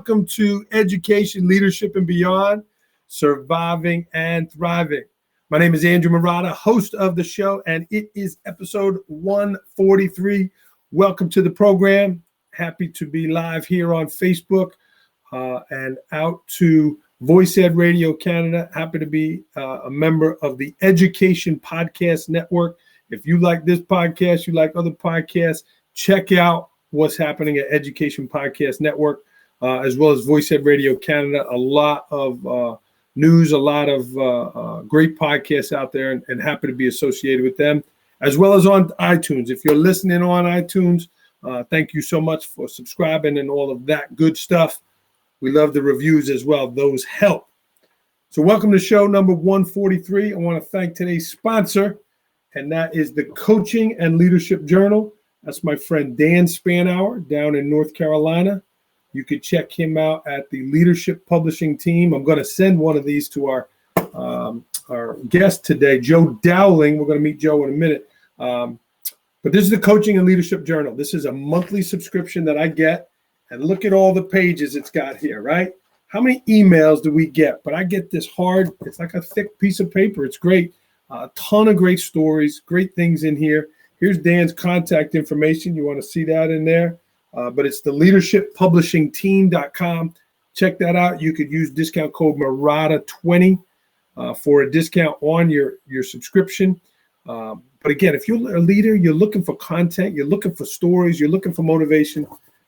Welcome to Education, Leadership, and Beyond, Surviving and Thriving. My name is Andrew Murata, host of the show, and it is episode 143. Welcome to the program. Happy to be live here on Facebook and out to Voice Ed Radio Canada. Happy to be a member of the Education Podcast Network. If you like this podcast, you like other podcasts, check out what's happening at Education Podcast Network, as well as Voice Ed Radio Canada. A lot of news, a lot of great podcasts out there, and happy to be associated with them, as well as on iTunes. If you're listening on iTunes, thank you so much for subscribing and all of that good stuff. We love the reviews as well. Those help. So welcome to show number 143. I want to thank today's sponsor, and that is the Coaching and Leadership Journal. That's my friend Dan Spanauer down in North Carolina. You could check him out at the Leadership Publishing Team. I'm going to send one of these to our guest today, Joe Dowling. We're going to meet Joe in a minute. But this is the Coaching and Leadership Journal. This is a monthly subscription that I get. And look at all the pages it's got here, right? How many emails do we get? But I get this hard, it's like a thick piece of paper. It's great. A ton of great stories, great things in here. Here's Dan's contact information. You want to see that in there. But it's the leadershippublishingteam.com. Check that out. You could use discount code Murata20 for a discount on your subscription. But again, if you're a leader, you're looking for content, you're looking for stories, you're looking for motivation,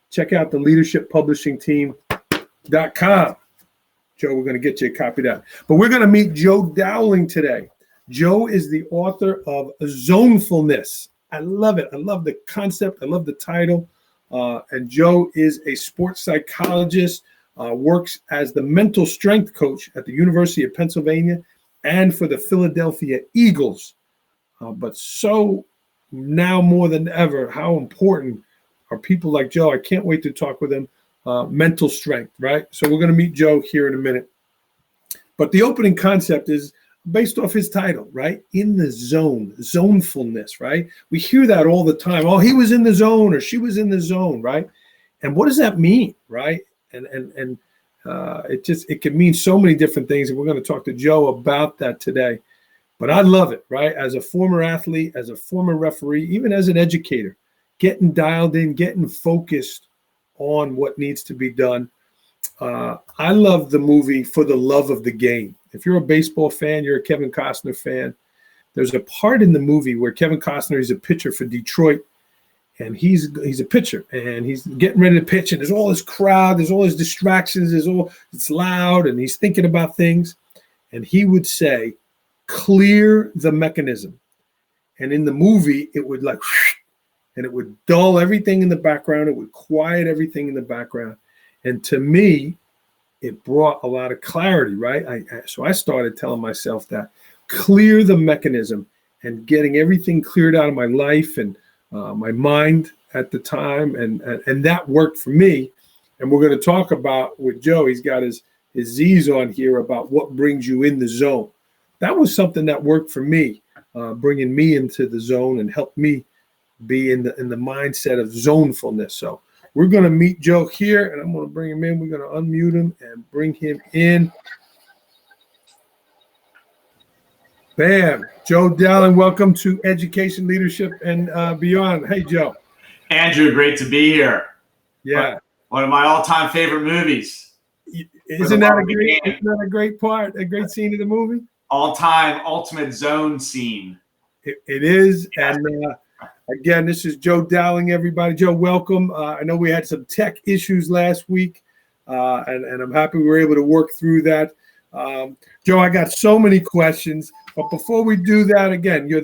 check out the leadershippublishingteam.com. Joe, we're going to get you a copy of that. But we're going to meet Joe Dowling today. Joe is the author of Zonefulness. I love it. I love the concept. I love the title. And Joe is a sports psychologist, works as the mental strength coach at the University of Pennsylvania and for the Philadelphia Eagles. But so now more than ever, how important are people like Joe? I can't wait to talk with him. Mental strength, right? So we're going to meet Joe here in a minute. But the opening concept is based off his title, right? In the zone, zonefulness, right? We hear that all the time. Oh, he was in the zone or she was in the zone, right? And what does that mean, right? And it can mean so many different things. And we're going to talk to Joe about that today. But I love it, right? As a former athlete, as a former referee, even as an educator, getting dialed in, getting focused on what needs to be done. I love the movie For the Love of the Game. If you're a baseball fan, you're a Kevin Costner fan. There's a part in the movie where Kevin Costner is a pitcher for Detroit, and he's a pitcher, and he's getting ready to pitch, and there's all this crowd, there's all these distractions, it's loud, and he's thinking about things, and he would say, clear the mechanism. And in the movie, it would like, and it would dull everything in the background. It would quiet everything in the background. And to me, it brought a lot of clarity, right? So I started telling myself that clear the mechanism and getting everything cleared out of my life and my mind at the time. And that worked for me. And we're going to talk about with Joe, he's got his Z's on here about what brings you in the zone. That was something that worked for me, bringing me into the zone and helped me be in the mindset of zonefulness. So we're going to meet Joe here, and I'm going to bring him in. We're going to unmute him and bring him in. Bam. Joe Dowling, welcome to Education, Leadership, and Beyond. Hey, Joe. Andrew, great to be here. Yeah. One of my all-time favorite movies. Isn't that a great part, a great scene of the movie? All-time ultimate zone scene. It is, yeah. And again, this is Joe Dowling, everybody. Joe, welcome. I know we had some tech issues last week, and I'm happy we were able to work through that. Joe, I got so many questions, but before we do that, again, you're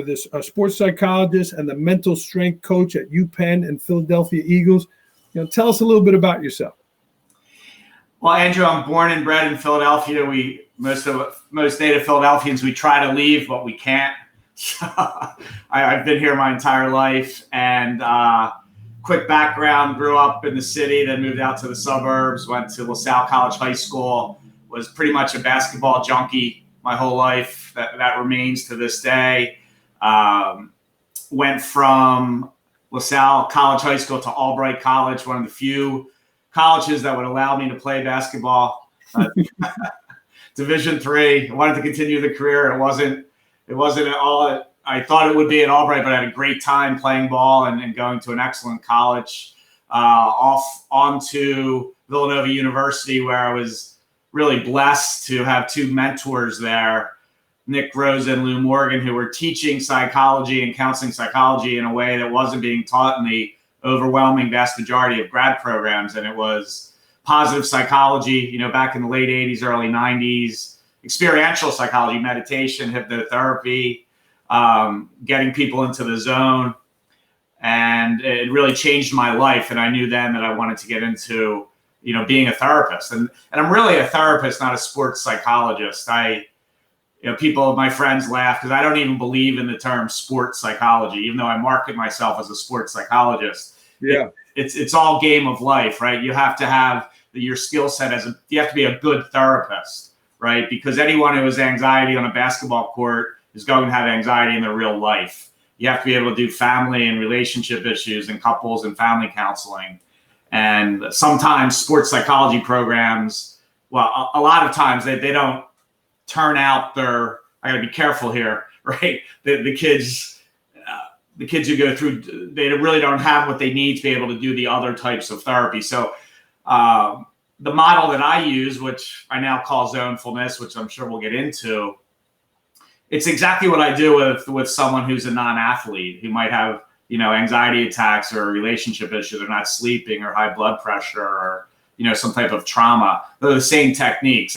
this sports psychologist and the mental strength coach at UPenn and Philadelphia Eagles. Tell us a little bit about yourself. Well, Andrew, I'm born and bred in Philadelphia. Most native Philadelphians, we try to leave, but we can't. I've been here my entire life, and quick background, grew up in the city, then moved out to the suburbs, went to LaSalle College High School, was pretty much a basketball junkie my whole life. That remains to this day. Went from LaSalle College High School to Albright College, one of the few colleges that would allow me to play basketball. Division III. I wanted to continue the career. It wasn't all I thought it would be at Albright, but I had a great time playing ball and going to an excellent college. Off onto Villanova University, where I was really blessed to have two mentors there, Nick Rose and Lou Morgan, who were teaching psychology and counseling psychology in a way that wasn't being taught in the overwhelming vast majority of grad programs. And it was positive psychology, back in the late 80s, early 90s, experiential psychology, meditation, hypnotherapy, getting people into the zone. And it really changed my life. And I knew then that I wanted to get into, being a therapist. And I'm really a therapist, not a sports psychologist. My friends laugh because I don't even believe in the term sports psychology, even though I market myself as a sports psychologist. Yeah. It's all game of life, right? You have to have your skill set you have to be a good therapist, right? Because anyone who has anxiety on a basketball court is going to have anxiety in their real life. You have to be able to do family and relationship issues and couples and family counseling. And sometimes sports psychology programs, well, a lot of times they don't turn out I got to be careful here, right? The kids who go through, they really don't have what they need to be able to do the other types of therapy. So the model that I use, which I now call zonefulness, which I'm sure we'll get into, it's exactly what I do with someone who's a non-athlete who might have, anxiety attacks or a relationship issue. They're not sleeping or high blood pressure or, some type of trauma. They're the same techniques.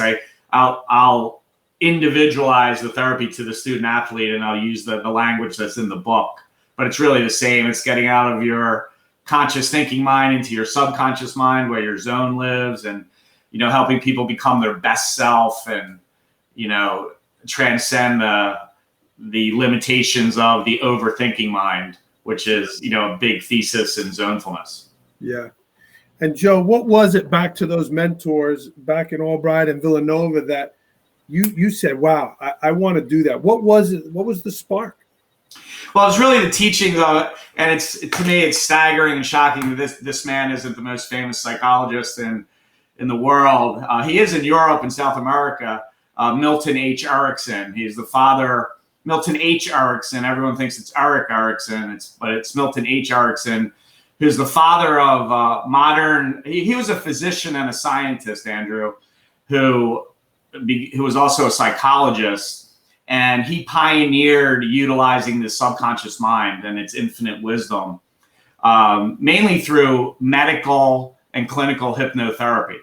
I'll individualize the therapy to the student athlete, and I'll use the language that's in the book, but it's really the same. It's getting out of your conscious thinking mind into your subconscious mind where your zone lives, and, helping people become their best self and, transcend the limitations of the overthinking mind, which is, a big thesis in zonefulness. Yeah. And Joe, what was it, back to those mentors back in Albright and Villanova, that you said, wow, I want to do that? What was it? What was the spark? Well, it's really the teaching, and to me, it's staggering and shocking that this man isn't the most famous psychologist in the world. He is in Europe and South America. Milton H. Erickson. He's the father. Milton H. Erickson. Everyone thinks it's Eric Erickson, but it's Milton H. Erickson, who's the father of modern. He was a physician and a scientist, Andrew, who was also a psychologist, and he pioneered utilizing the subconscious mind and its infinite wisdom, mainly through medical and clinical hypnotherapy.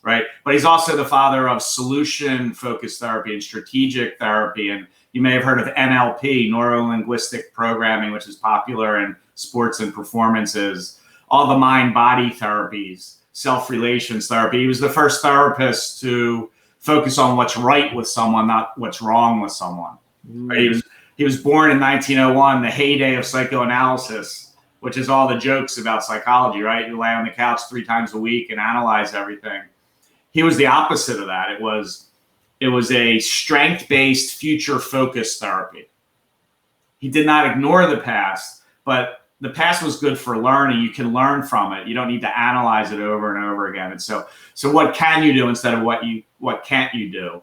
Right. But he's also the father of solution-focused therapy and strategic therapy. And you may have heard of NLP, neuro-linguistic programming, which is popular in sports and performances, all the mind-body therapies, self-relations therapy. He was the first therapist to focus on what's right with someone, not what's wrong with someone. Right? He was born in 1901, the heyday of psychoanalysis, which is all the jokes about psychology, right? You lay on the couch 3 times a week and analyze everything. He was the opposite of that. It was a strength-based, future-focused therapy. He did not ignore the past, but the past was good for learning. You can learn from it. You don't need to analyze it over and over again. And so what can you do instead of what can't you do?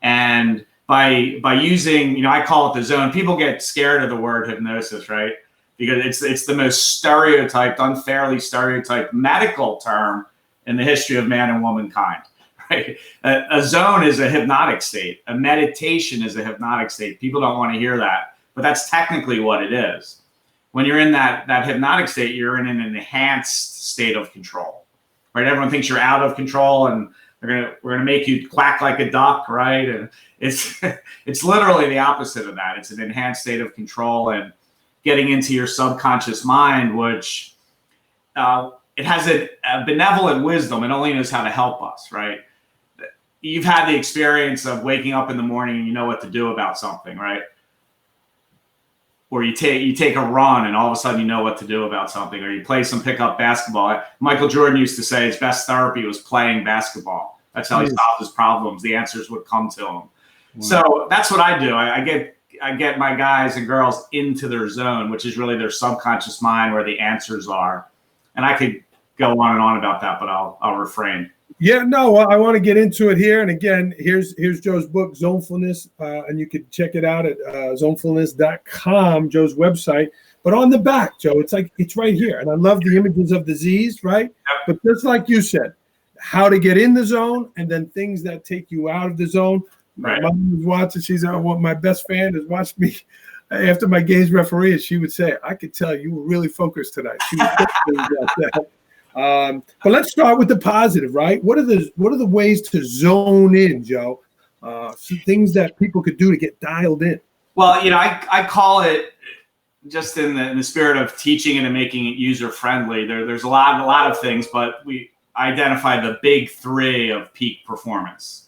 And by using, I call it the zone. People get scared of the word hypnosis, right? Because it's the most unfairly stereotyped medical term in the history of man and womankind, right? A zone is a hypnotic state. A meditation is a hypnotic state. People don't want to hear that, but that's technically what it is. When you're in that hypnotic state, you're in an enhanced state of control, right? Everyone thinks you're out of control, and we're gonna make you quack like a duck, right? And it's literally the opposite of that. It's an enhanced state of control and getting into your subconscious mind, which it has a benevolent wisdom. It only knows how to help us, right? You've had the experience of waking up in the morning and you know what to do about something, right? Or you take a run and all of a sudden you know what to do about something, or you play some pickup basketball. Michael Jordan used to say his best therapy was playing basketball. That's how he solved his problems. The answers would come to him. Wow. So that's what I do. I get my guys and girls into their zone, which is really their subconscious mind where the answers are. And I could go on and on about that, but I'll refrain. Yeah, no, I want to get into it here. And again, here's Joe's book, Zonefulness, and you can check it out at zonefulness.com, Joe's website. But on the back, Joe, it's right here. And I love the images of disease, right? But just like you said, how to get in the zone and then things that take you out of the zone. Right. My mom was watching. She's my best fan has watched me after my games referee, and she would say, I could tell you were really focused tonight. She was about that. But let's start with the positive, right? What are the ways to zone in, Joe? Some things that people could do to get dialed in. Well, I call it, just in the spirit of teaching it and making it user friendly. There's a lot of things, but we identified the big three of peak performance.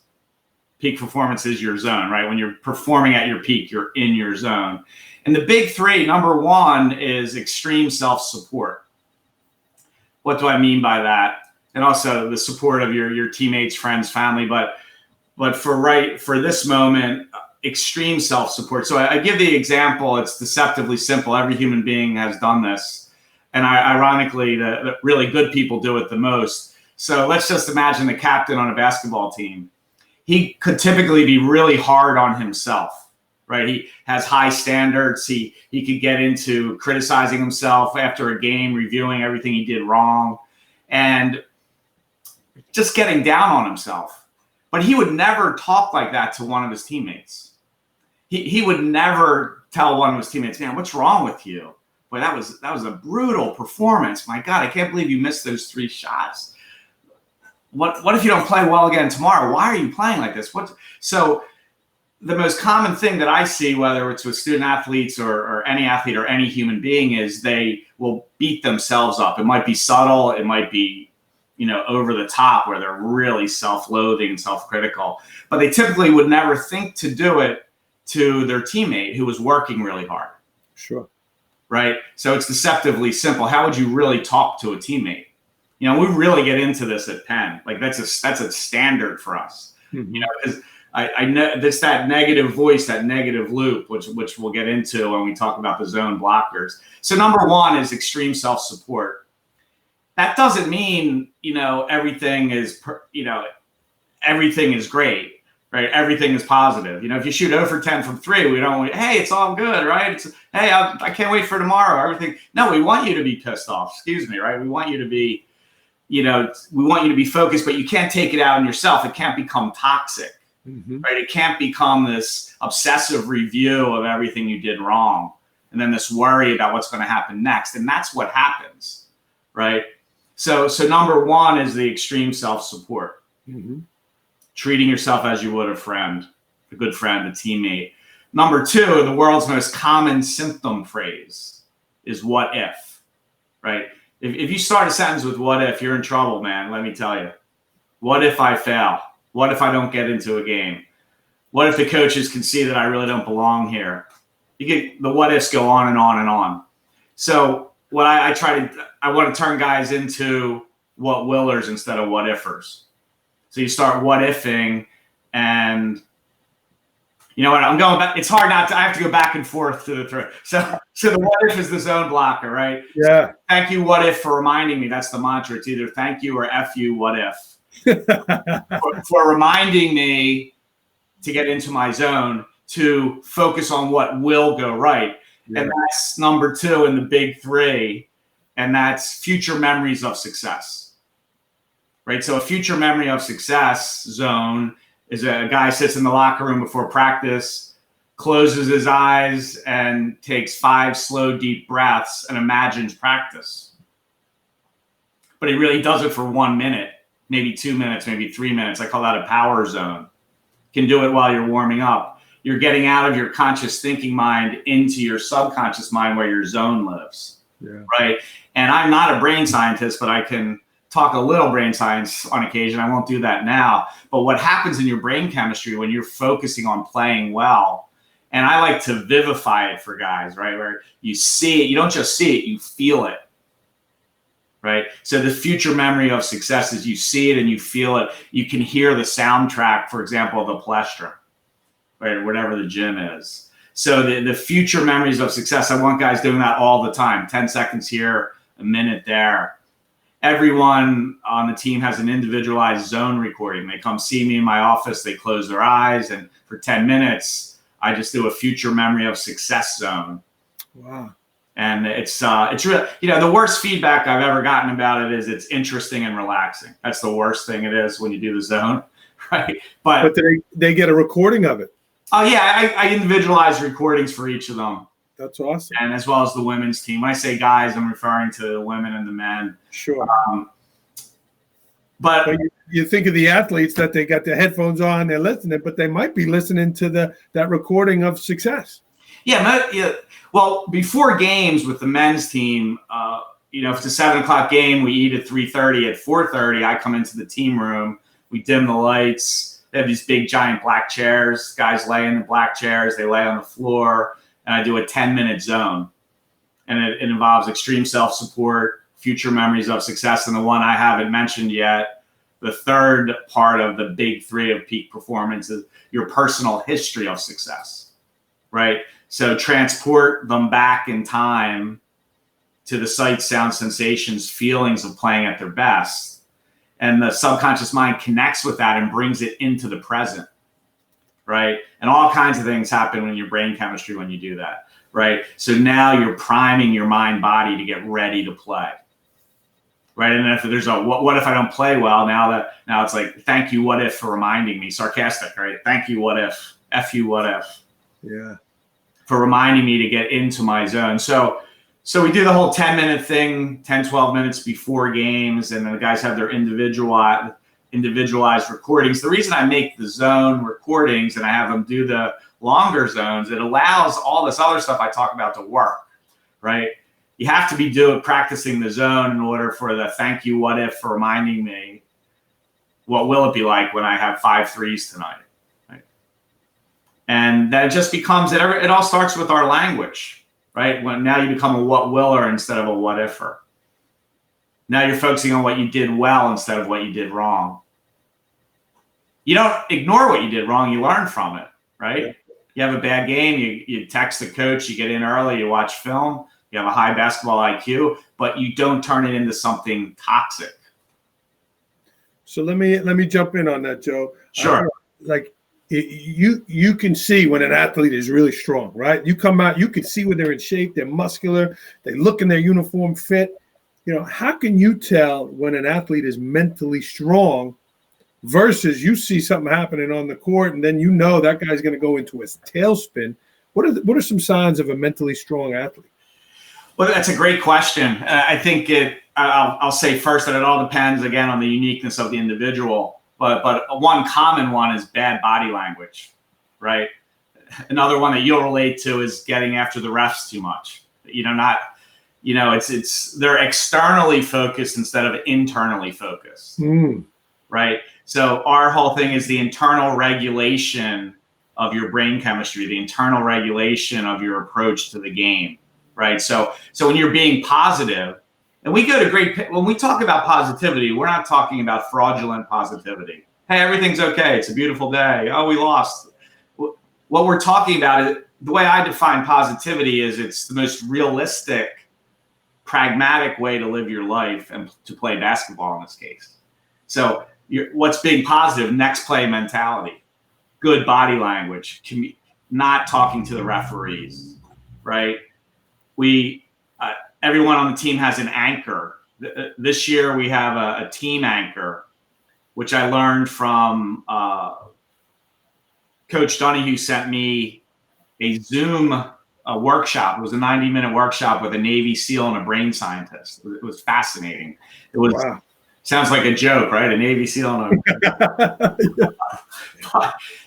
Peak performance is your zone, right? When you're performing at your peak, you're in your zone. And the big three, number one is extreme self-support. What do I mean by that? And also the support of your teammates, friends, family, but for this moment, extreme self-support. So I give the example, it's deceptively simple. Every human being has done this. And ironically, the really good people do it the most. So let's just imagine the captain on a basketball team. He could typically be really hard on himself, right? He has high standards. He could get into criticizing himself after a game, reviewing everything he did wrong, and just getting down on himself. But he would never talk like that to one of his teammates. He would never tell one of his teammates, man, what's wrong with you? Boy, that was a brutal performance. My God, I can't believe you missed those 3 shots. What if you don't play well again tomorrow? Why are you playing like this? So the most common thing that I see, whether it's with student athletes or any athlete or any human being, is they will beat themselves up. It might be subtle. It might be, over the top, where they're really self-loathing and self-critical. But they typically would never think to do it to their teammate who was working really hard. Sure. Right? So it's deceptively simple. How would you really talk to a teammate? We really get into this at Penn. Like that's a standard for us. Mm-hmm. Because I know there's that negative voice, that negative loop, which we'll get into when we talk about the zone blockers. So number one is extreme self-support. That doesn't mean, everything is, everything is great, right? Everything is positive. If you shoot 0 for 10 from 3, we don't, hey, it's all good, right? Hey, I can't wait for tomorrow. Everything. No, we want you to be pissed off. Excuse me, right? We want you to be, we want you to be focused, but you can't take it out on yourself. It can't become toxic. Mm-hmm. Right? It can't become this obsessive review of everything you did wrong, and then this worry about what's going to happen next. And that's what happens, right? So number one is the extreme self-support. Mm-hmm. Treating yourself as you would a friend, a good friend, a teammate. Number two, the world's most common symptom phrase is what if, right? If you start a sentence with what if, you're in trouble, man. Let me tell you. What if I fail? What if I don't get into a game? What if the coaches can see that I really don't belong here? You get the what ifs go on and on and on. So what I want to turn guys into what willers instead of what ifers. So you start what ifing, and you know what? I'm going back. It's hard not to. I have to go back and forth to the throw. So the what if is the zone blocker, right? Yeah. So thank you, what if, for reminding me. That's the mantra. It's either thank you or F you, what if. for reminding me to get into my zone, to focus on what will go right. Yeah. And that's number two in the big three. And that's future memories of success. Right? So a future memory of success zone is a guy sits in the locker room before practice, closes his eyes and takes 5 slow, deep breaths and imagines practice. But he really does it for 1 minute, maybe 2 minutes, maybe 3 minutes. I call that a power zone. You can do it while you're warming up. You're getting out of your conscious thinking mind into your subconscious mind where your zone lives. Yeah. Right? And I'm not a brain scientist, but I can talk a little brain science on occasion. I won't do that now. But what happens in your brain chemistry when you're focusing on playing well, and I like to vivify it for guys, right? Where you see it, you don't just see it, you feel it, right? So the future memory of success is you see it and you feel it. You can hear the soundtrack, for example, of the palestra, right? Or whatever the gym is. So the future memories of success, I want guys doing that all the time. 10 seconds here, a minute there. everyone on the team has an individualized zone recording. They come see me in my office, they close their eyes, and for 10 minutes, I just do a future memory of success zone. Wow. And it's really, the worst feedback I've ever gotten about it is it's interesting and relaxing. That's the worst thing it is when you do the zone, right? But they get a recording of it. Oh yeah, I individualize recordings for each of them. That's awesome. And as well as the women's team. When I say guys, I'm referring to the women and the men. Sure. But you think of the athletes that they got their headphones on, they're listening, but they might be listening to that recording of success. Yeah. Well, before games with the men's team, if it's a 7:00 game, we eat at 3:30. At 4:30, I come into the team room. We dim the lights. They have these big, giant black chairs. Guys lay in the black chairs. They lay on the floor. And I do a 10-minute zone. And it involves extreme self-support, future memories of success, and the one I haven't mentioned yet, the third part of the big three of peak performance is your personal history of success, right? So transport them back in time to the sight, sound, sensations, feelings of playing at their best. And the subconscious mind connects with that and brings it into the present, right? And all kinds of things happen in your brain chemistry when you do that, right? So now you're priming your mind body to get ready to play, right? And if there's what if I don't play well? Now it's like, thank you, what if, for reminding me. Sarcastic, right? Thank you, what if. F you, what if. Yeah. For reminding me to get into my zone. So we do the whole 10-minute thing, 10, 12 minutes before games, and then the guys have their individualized recordings. The reason I make the zone recordings and I have them do the longer zones, it allows all this other stuff I talk about to work, right? You have to be practicing the zone in order for the thank you, what if, for reminding me, what will it be like when I have 5 threes tonight, right? And that just becomes, it all starts with our language, right? When now you become a what willer instead of a what ifer. Now you're focusing on what you did well instead of what you did wrong. You don't ignore what you did wrong. You learn from it, right? Yeah. You have a bad game. You text the coach. You get in early. You watch film. You have a high basketball IQ, but you don't turn it into something toxic. So let me jump in on that, Joe. Sure. You can see when an athlete is really strong, right? You come out, you can see when they're in shape. They're muscular. They look in their uniform fit. How can you tell when an athlete is mentally strong versus you see something happening on the court and then that guy's going to go into a tailspin? What are some signs of a mentally strong athlete? Well, that's a great question. I think I'll say first that it all depends, again, on the uniqueness of the individual. But one common one is bad body language, right? Another one that you'll relate to is getting after the refs too much. They're externally focused instead of internally focused, right? So our whole thing is the internal regulation of your brain chemistry, the internal regulation of your approach to the game, right? So when you're being positive, and when we talk about positivity, we're not talking about fraudulent positivity. Hey, everything's okay. It's a beautiful day. Oh, we lost. What we're talking about is, the way I define positivity is it's the most realistic, pragmatic way to live your life and to play basketball in this case. So what's being positive? Next play mentality, good body language, not talking to the referees, right? Everyone on the team has an anchor. This year we have a team anchor, which I learned from Coach Donahue. Sent me a Zoom workshop. It was a 90-minute workshop with a Navy SEAL and a brain scientist. It was fascinating. It was wow. Sounds like a joke, right? A Navy SEAL and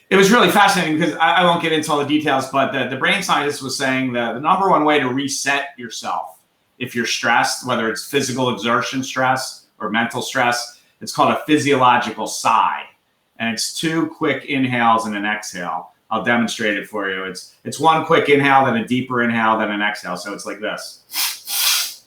it was really fascinating because I won't get into all the details, but the brain scientist was saying that the number one way to reset yourself if you're stressed, whether it's physical exertion stress or mental stress, it's called a physiological sigh. And it's 2 quick inhales and an exhale. I'll demonstrate it for you. It's 1 quick inhale, then a deeper inhale, then an exhale. So it's like this.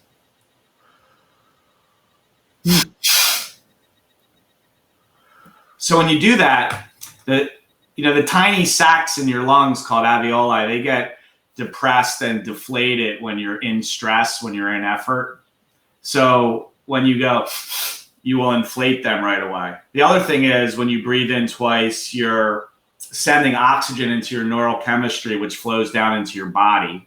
So when you do that, the tiny sacs in your lungs called alveoli, they get depressed and deflated when you're in stress, when you're in effort. So when you go, you will inflate them right away. The other thing is when you breathe in twice, you're sending oxygen into your neurochemistry, which flows down into your body.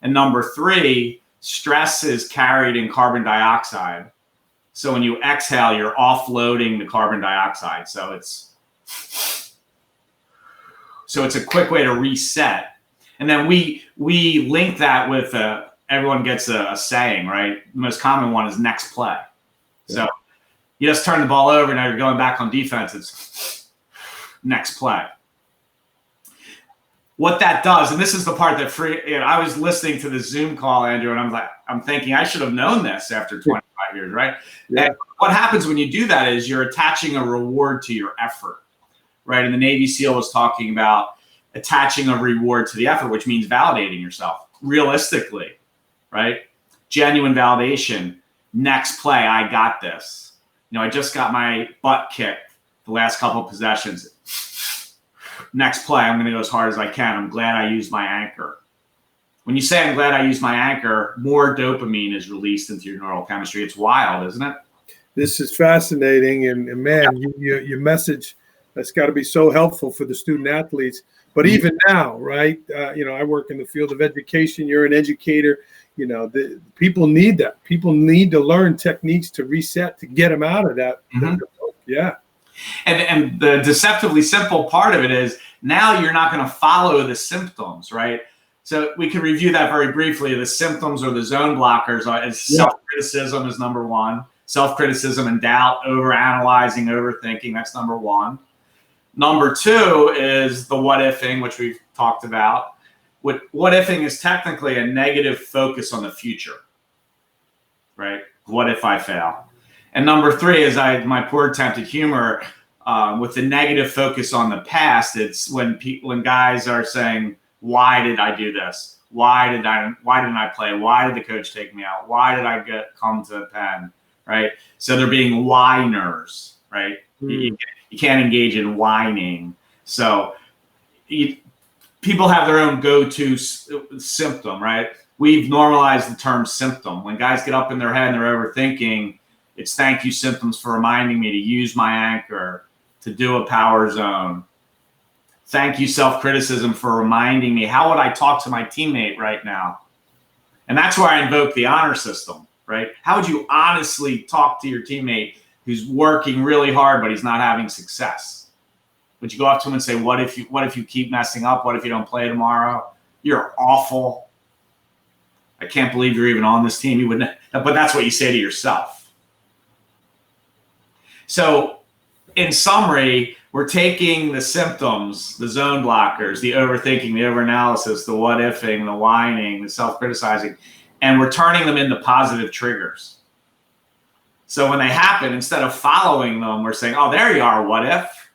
And number 3, stress is carried in carbon dioxide. So when you exhale, you're offloading the carbon dioxide. So it's a quick way to reset. And then we link that with everyone gets a saying, right? The most common one is next play. Yeah. So you just turn the ball over, now you're going back on defense. It's next play. What that does, and this is the part that I was listening to the Zoom call, Andrew, and I'm thinking I should have known this after 25 years, right? Yeah. And what happens when you do that is you're attaching a reward to your effort, right? And the Navy SEAL was talking about attaching a reward to the effort, which means validating yourself realistically, right? Genuine validation. Next play, I got this. I just got my butt kicked the last couple of possessions. Next play, I'm going to go as hard as I can. I'm glad I used my anchor. When you say I'm glad I used my anchor, more dopamine is released into your neural chemistry. It's wild, isn't it? This is fascinating. And man, your message, that's got to be so helpful for the student athletes. But even now, right? I work in the field of education. You're an educator. The people need that. People need to learn techniques to reset, to get them out of that. Mm-hmm. Yeah. And the deceptively simple part of it is now you're not going to follow the symptoms, right? So we can review that very briefly. The symptoms or the zone blockers as self-criticism is number 1. Self-criticism and doubt, overanalyzing, overthinking, that's number 1. Number 2 is the what-ifing, which we've talked about. What-ifing is technically a negative focus on the future, right? What if I fail? And number 3 is my poor attempt at humor with the negative focus on the past. It's when guys are saying, "Why did I do this? Why didn't I play? Why did the coach take me out? Why did I come to Penn?" Right? So they're being whiners, right? You can't engage in whining. So people have their own go-to symptom, right? We've normalized the term symptom. When guys get up in their head and they're overthinking, it's thank you symptoms for reminding me to use my anchor, to do a power zone. Thank you self-criticism for reminding me, how would I talk to my teammate right now? And that's where I invoke the honor system, right? How would you honestly talk to your teammate who's working really hard, but he's not having success? Would you go up to him and say, what if you keep messing up? What if you don't play tomorrow? You're awful. I can't believe you're even on this team. You wouldn't, but that's what you say to yourself. So in summary, we're taking the symptoms, the zone blockers, the overthinking, the overanalysis, the what-ifing, the whining, the self-criticizing, and we're turning them into positive triggers. So when they happen, instead of following them, we're saying, oh, there you are, what if?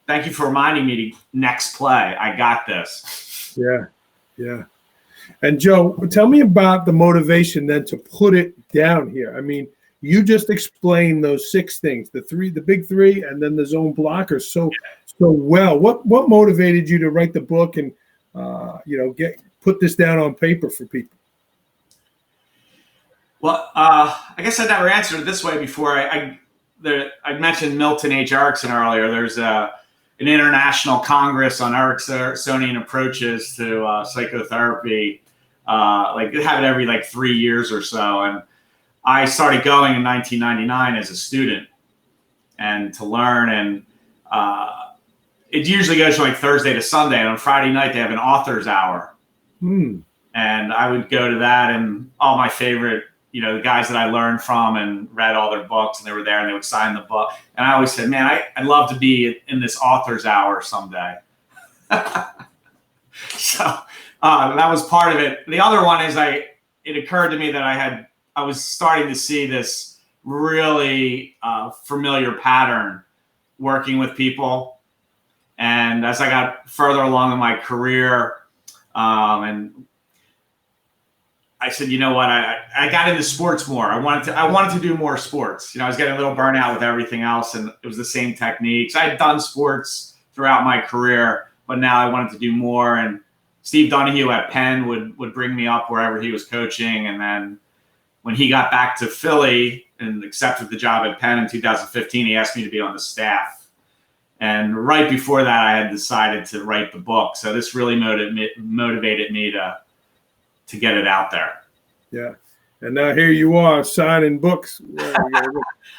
Thank you for reminding me to next play. I got this. Yeah. And Joe, tell me about the motivation then to put it down here. I mean, you just explained those 6 things, the big 3, and then the zone blockers so well. What motivated you to write the book and put this down on paper for people? Well, I guess I never answered it this way before. I mentioned Milton H. Erickson earlier. There's an international congress on Ericksonian approaches to psychotherapy. They have it every 3 years or so, and I started going in 1999 as a student and to learn. And it usually goes from Thursday to Sunday. And on Friday night, they have an author's hour. And I would go to that, and all my favorite, the guys that I learned from and read all their books, and they were there and they would sign the book. And I always said, man, I'd love to be in this author's hour someday. So that was part of it. The other one is it occurred to me that I was starting to see this really familiar pattern working with people. And as I got further along in my career, and I said, you know what, I got into sports more. I wanted to do more sports. I was getting a little burnout with everything else, and it was the same techniques. I had done sports throughout my career, but now I wanted to do more. And Steve Donahue at Penn would bring me up wherever he was coaching, and then when he got back to Philly and accepted the job at Penn in 2015, he asked me to be on the staff. And right before that, I had decided to write the book. So this really motivated me to get it out there. Yeah. And now here you are signing books.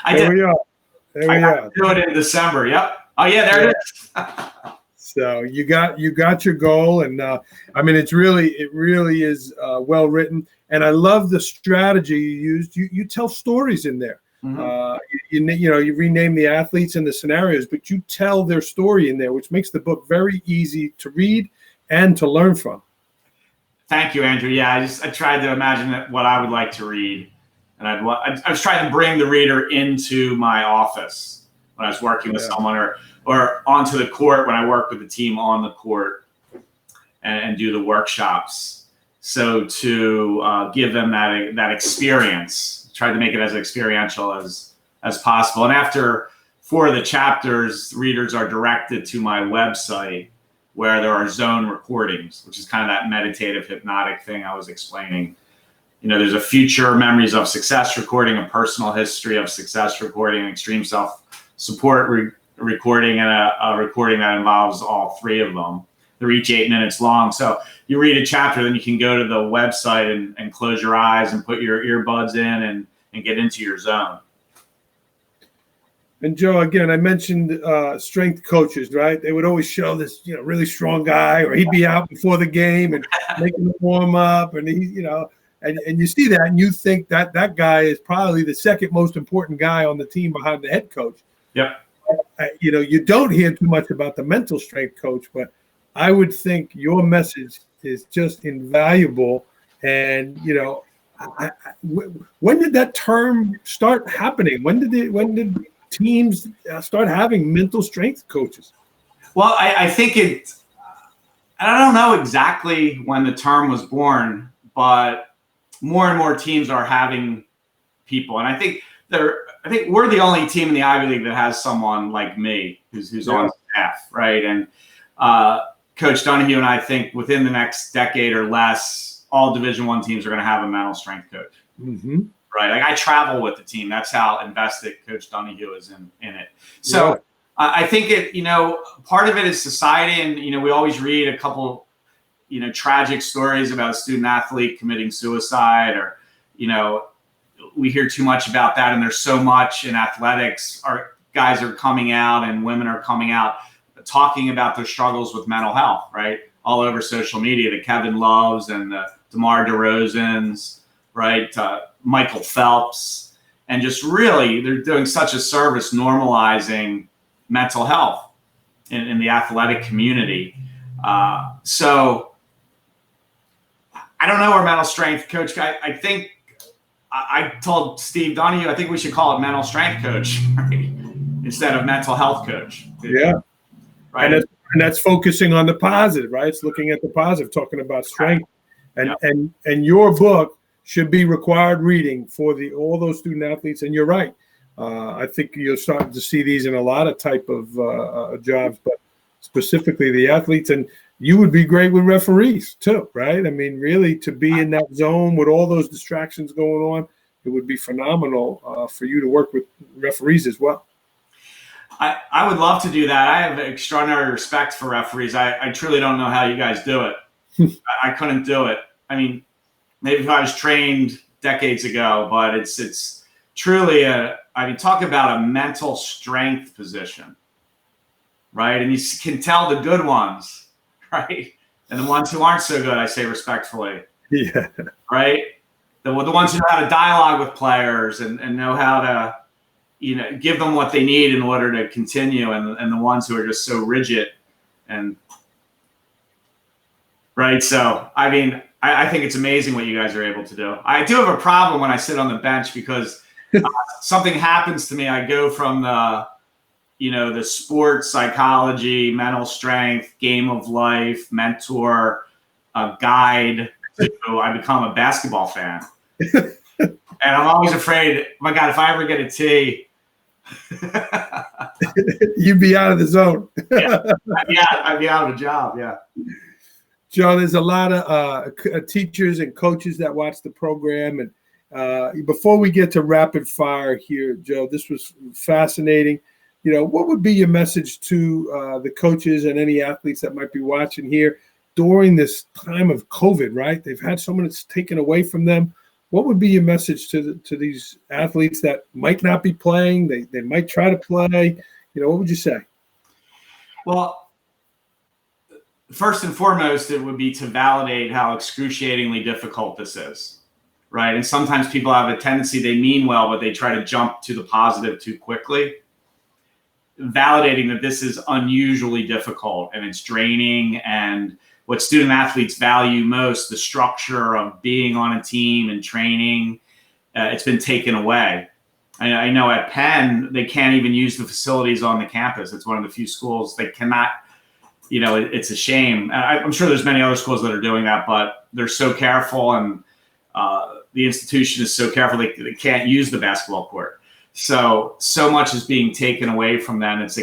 I did. There we are. There we are. Do it in December. Yep. Oh yeah, there it is. So you got your goal, and I mean it really is well written, and I love the strategy you used. You tell stories in there. Mm-hmm. You rename the athletes and the scenarios, but you tell their story in there, which makes the book very easy to read and to learn from. Thank you, Andrew. Yeah, I tried to imagine what I would like to read, and I was trying to bring the reader into my office when I was working with someone, or onto the court when I work with the team on the court and do the workshops. So to give them that experience, try to make it as experiential as possible. And after 4 of the chapters, readers are directed to my website where there are zone recordings, which is kind of that meditative hypnotic thing I was explaining. There's a future memories of success recording, a personal history of success recording, extreme self-support recording, and a recording that involves all 3 of them. They're each 8 minutes long. So you read a chapter, then you can go to the website and close your eyes and put your earbuds in and get into your zone. And Joe, again, I mentioned strength coaches, right? They would always show this, really strong guy, or he'd be out before the game and making the warm up, and he, and you see that, and you think that guy is probably the second most important guy on the team behind the head coach. Yep. You don't hear too much about the mental strength coach, but I would think your message is just invaluable. And when did that term start happening? When did teams start having mental strength coaches? Well, I think I don't know exactly when the term was born, but more and more teams are having people, and I think we're the only team in the Ivy League that has someone like me who's on staff, right? And Coach Donahue and I think within the next decade or less, all Division I teams are going to have a mental strength coach, right? Like I travel with the team. That's how invested Coach Donahue is in it. So I think part of it is society, and we always read a couple, tragic stories about a student athlete committing suicide, or we hear too much about that, and there's so much in athletics. Our guys are coming out and women are coming out talking about their struggles with mental health, right? All over social media, the Kevin Loves and the DeMar DeRozans, right? Michael Phelps, and just really they're doing such a service normalizing mental health in the athletic community. So I don't know our mental strength coach. I think I told Steve Donahue, I think we should call it mental strength coach, right? Instead of mental health coach. Yeah. Right. And that's focusing on the positive, right? It's looking at the positive, talking about strength. And your book should be required reading for all those student athletes. And you're right. I think you're starting to see these in a lot of type of jobs, but specifically the athletes. And you would be great with referees too, right? I mean, really, to be in that zone with all those distractions going on, it would be phenomenal for you to work with referees as well. I would love to do that. I have extraordinary respect for referees. I truly don't know how you guys do it. I couldn't do it. I mean, maybe if I was trained decades ago, but it's truly talk about a mental strength position, right? And you can tell the good ones, right? And the ones who aren't so good, I say respectfully. Yeah. Right? The ones who know how to dialogue with players and know how to, give them what they need in order to continue, and the ones who are just so rigid and right. So, I mean, I think it's amazing what you guys are able to do. I do have a problem when I sit on the bench because something happens to me. I go from the sports psychology, mental strength, game of life, mentor, guide, to I become a basketball fan. And I'm always afraid, oh my God, if I ever get a T, you'd be out of the zone. I'd be out of a job. Yeah. Joe, there's a lot of teachers and coaches that watch the program, and Before we get to rapid fire here, Joe, this was fascinating. What would be your message to the coaches and any athletes that might be watching here during this time of COVID, right? They've had so much taken away from them. What would be your message to these athletes that might not be playing? They might try to play. What would you say? Well, first and foremost, it would be to validate how excruciatingly difficult this is, right? And sometimes people have a tendency, they mean well, but they try to jump to the positive too quickly. Validating that this is unusually difficult and it's draining, and what student athletes value most, the structure of being on a team and training, it's been taken away. I know at Penn, they can't even use the facilities on the campus. It's one of the few schools they cannot, it's a shame. I'm sure there's many other schools that are doing that, but they're so careful, and the institution is so careful they can't use the basketball court. So much is being taken away from them. It's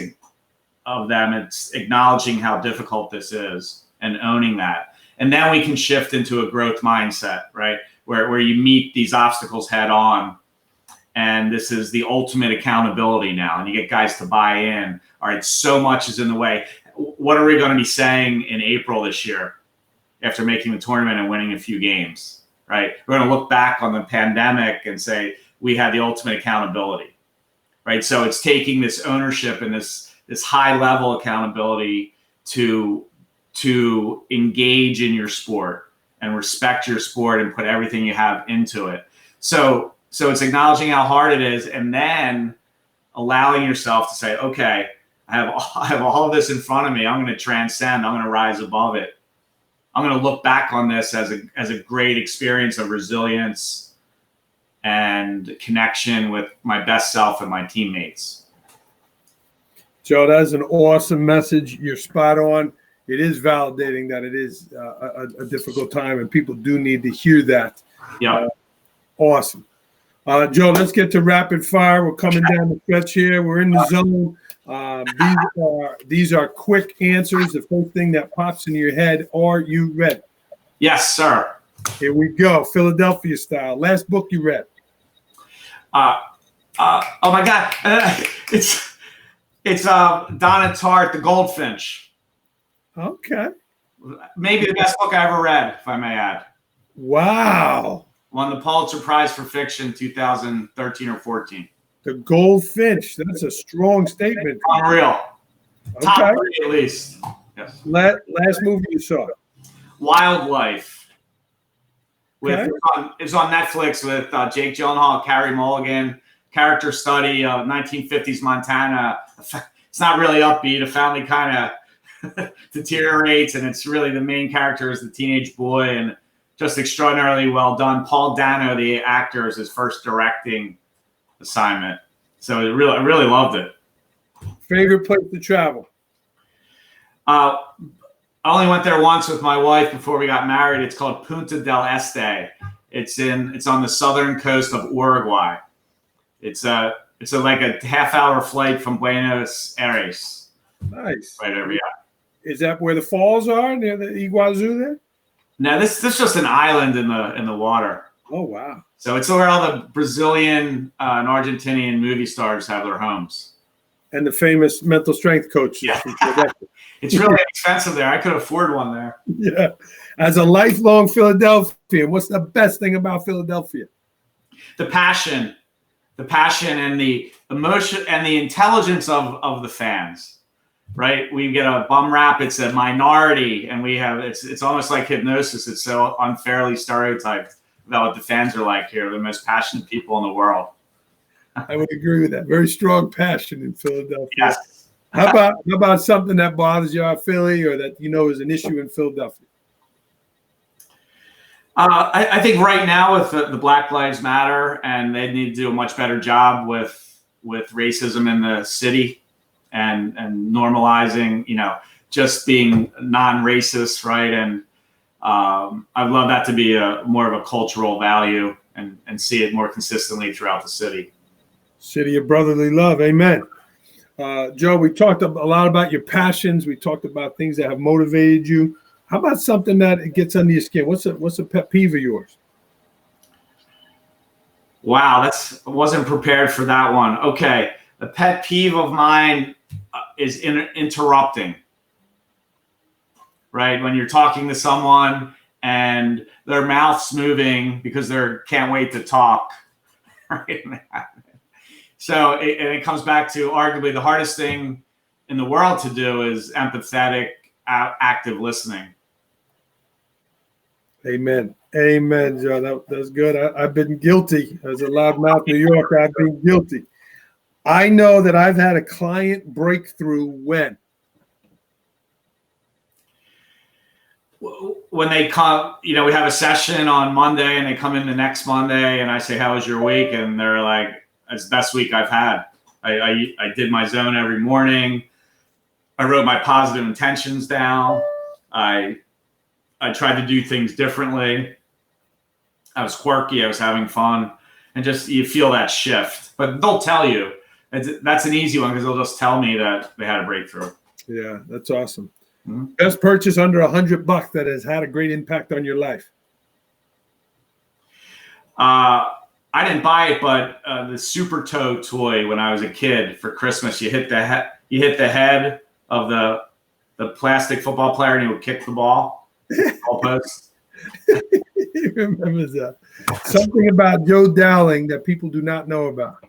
acknowledging how difficult this is and owning that. And then we can shift into a growth mindset, right? Where you meet these obstacles head on. And this is the ultimate accountability now. And you get guys to buy in. All right, so much is in the way. What are we going to be saying in April this year after making the tournament and winning a few games, right? We're going to look back on the pandemic and say we had the ultimate accountability, right? So it's taking this ownership and this high level accountability to engage in your sport and respect your sport and put everything you have into it. So it's acknowledging how hard it is, and then allowing yourself to say, okay, I have all of this in front of me. I'm going to transcend. I'm going to rise above it. I'm going to look back on this as a great experience of resilience and connection with my best self and my teammates. Joe, that's an awesome message. You're spot on. It is validating that it is a difficult time, and people do need to hear that. Yeah. Awesome. Joe, let's get to rapid fire. We're coming down the stretch here. We're in the zone. These are quick answers. The first thing that pops into your head, are you ready? Yes, sir. Here we go. Philadelphia style. Last book you read? Oh my God. It's Donna Tartt, The Goldfinch. Okay. Maybe the best book I ever read, if I may add. Wow. Won the Pulitzer Prize for Fiction 2013 or 14. The Goldfinch. That's a strong statement. Unreal. Okay. Top 3 at least. Yes. Last movie you saw? Wildlife. Okay. It's on Netflix with Jake Gyllenhaal, Carey Mulligan. Character study of 1950s Montana. It's not really upbeat. A family kind of deteriorates, and it's really the main character is the teenage boy, and just extraordinarily well done. Paul Dano, the actor, is his first directing assignment. So I really loved it. Favorite place to travel? I only went there once with my wife before we got married. It's called Punta del Este. It's on the southern coast of Uruguay. It's like a half-hour flight from Buenos Aires. Nice. Right over here. Is that where the falls are near the Iguazu there? No, this is just an island in the water. Oh wow! So it's where all the Brazilian and Argentinian movie stars have their homes. And the famous mental strength coaches. Yeah. It's really expensive there. I could afford one there. Yeah. As a lifelong Philadelphian, what's the best thing about Philadelphia? The passion and the emotion and the intelligence of the fans. Right, we get a bum rap. It's a minority, and it's almost like hypnosis. It's so unfairly stereotyped about what the fans are like here. They're the most passionate people in the world. I would agree with that. Very strong passion in Philadelphia. Yes. How about something that bothers you out Philly, or that is an issue in Philadelphia? I think right now with the Black Lives Matter, and they need to do a much better job with racism in the city. And normalizing, just being non-racist, right? And I'd love that to be more of a cultural value and see it more consistently throughout the city. City of brotherly love, amen. Joe, we talked a lot about your passions. We talked about things that have motivated you. How about something that gets under your skin? What's a pet peeve of yours? Wow, I wasn't prepared for that one. Okay, a pet peeve of mine is interrupting. Right, when you're talking to someone and their mouth's moving because they can't wait to talk. Right. So it comes back to arguably the hardest thing in the world to do is empathetic, active listening. Amen. Amen, Joe. That's good. I've been guilty. As a loudmouth New Yorker, I've been guilty. I know that I've had a client breakthrough when they come, we have a session on Monday and they come in the next Monday and I say, how was your week? And they're like, it's the best week I've had. I did my zone every morning. I wrote my positive intentions down. I tried to do things differently. I was quirky. I was having fun. And just, you feel that shift. But they'll tell you. That's an easy one because they'll just tell me that they had a breakthrough. Yeah, that's awesome. Mm-hmm. Best purchase under $100 that has had a great impact on your life. I didn't buy it, but the Super Toe toy when I was a kid for Christmas, you hit the head of the plastic football player and he would kick the ball. Goalpost. He remembers that. Something about Joe Dowling that people do not know about.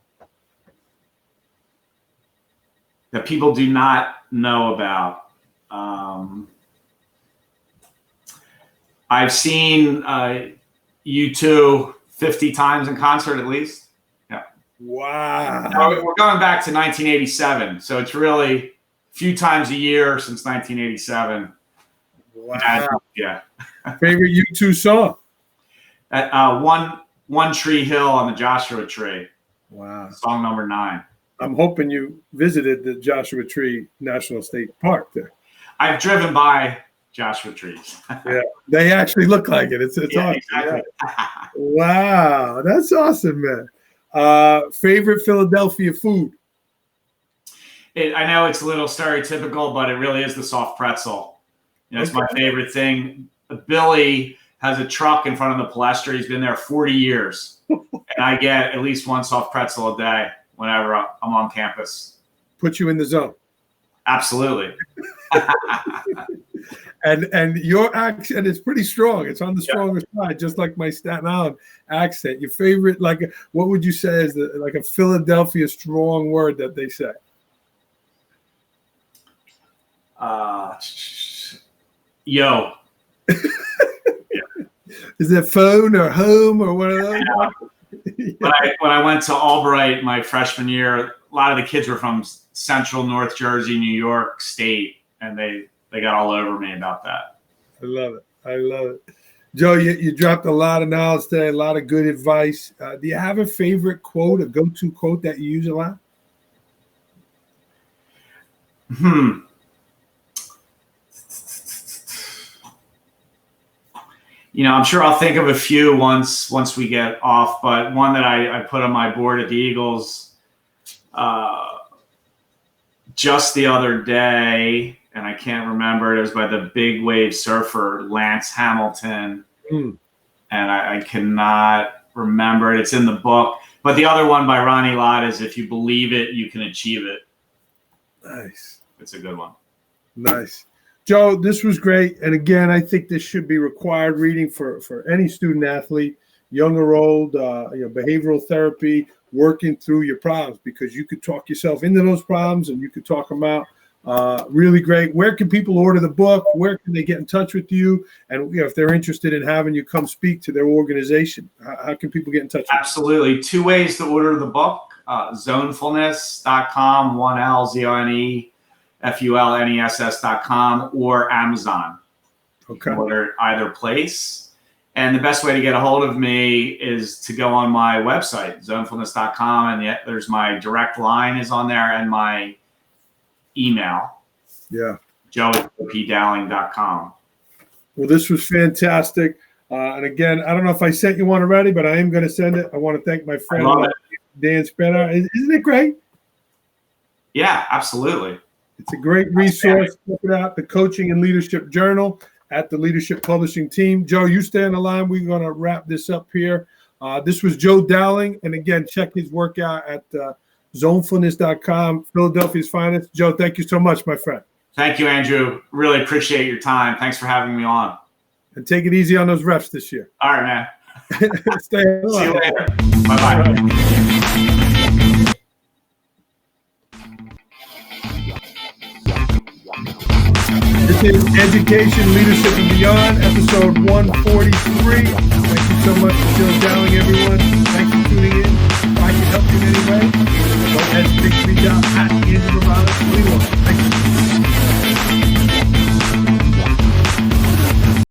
That people do not know about. I've seen U2 50 times in concert at least. Yeah. Wow. Now, we're going back to 1987, so it's really a few times a year since 1987. Wow. Yeah. Favorite U2 song? One Tree Hill on the Joshua Tree. Wow. Song number 9. I'm hoping you visited the Joshua Tree National State Park there. I've driven by Joshua trees. Yeah, they actually look like it. It's awesome. Exactly. Yeah. Wow, that's awesome, man. Favorite Philadelphia food? I know it's a little stereotypical, but it really is the soft pretzel. It's my favorite thing. Billy has a truck in front of the Palestra. He's been there 40 years. And I get at least one soft pretzel a day whenever I'm on campus. Put you in the zone. Absolutely. And your accent is pretty strong. It's on the stronger side, just like my Staten Island accent. Your favorite, what would you say is a Philadelphia strong word that they say? Yo. Is it phone or home or one of those? When I went to Albright my freshman year, a lot of the kids were from Central North Jersey, New York State, and they got all over me about that. I love it. Joe, you dropped a lot of knowledge today, a lot of good advice. Do you have a favorite quote, a go-to quote that you use a lot? I'm sure I'll think of a few once we get off, but one that I put on my board at the Eagles just the other day, and I can't remember. It was by the big wave surfer, Lance Hamilton. And I cannot remember it. It's in the book. But the other one by Ronnie Lott is, if you believe it, you can achieve it. Nice. It's a good one. Nice. Joe, this was great. And again, I think this should be required reading for any student athlete, young or old, behavioral therapy, working through your problems, because you could talk yourself into those problems and you could talk them out. Really great. Where can people order the book? Where can they get in touch with you? And if they're interested in having you come speak to their organization, how can people get in touch with you? Absolutely. 2 ways to order the book. Zonefulness.com, 1LZONEFULNESS.com, or Amazon. Okay. Order either place. And the best way to get a hold of me is to go on my website, zonefulness.com, and there's my direct line is on there, and my email. Yeah. joe@pdowling.com. Well, this was fantastic. And again, I don't know if I sent you one already, but I am going to send it. I want to thank my friend Dan Spencer. Isn't it great? Yeah, absolutely. It's a great resource. Check it out, the Coaching and Leadership Journal at the Leadership Publishing Team. Joe, you stay on the line. We're going to wrap this up here. This was Joe Dowling. And again, check his work out at zonefulness.com, Philadelphia's finest. Joe, thank you so much, my friend. Thank you, Andrew. Really appreciate your time. Thanks for having me on. And take it easy on those reps this year. All right, man. Stay alive. See you later. Bye-bye. This is Education, Leadership, and Beyond, episode 143. Thank you so much for Joe Dowling, everyone. Thanks for tuning in. If I can help you in any way, don't hesitate to reach out at Andrew Morales.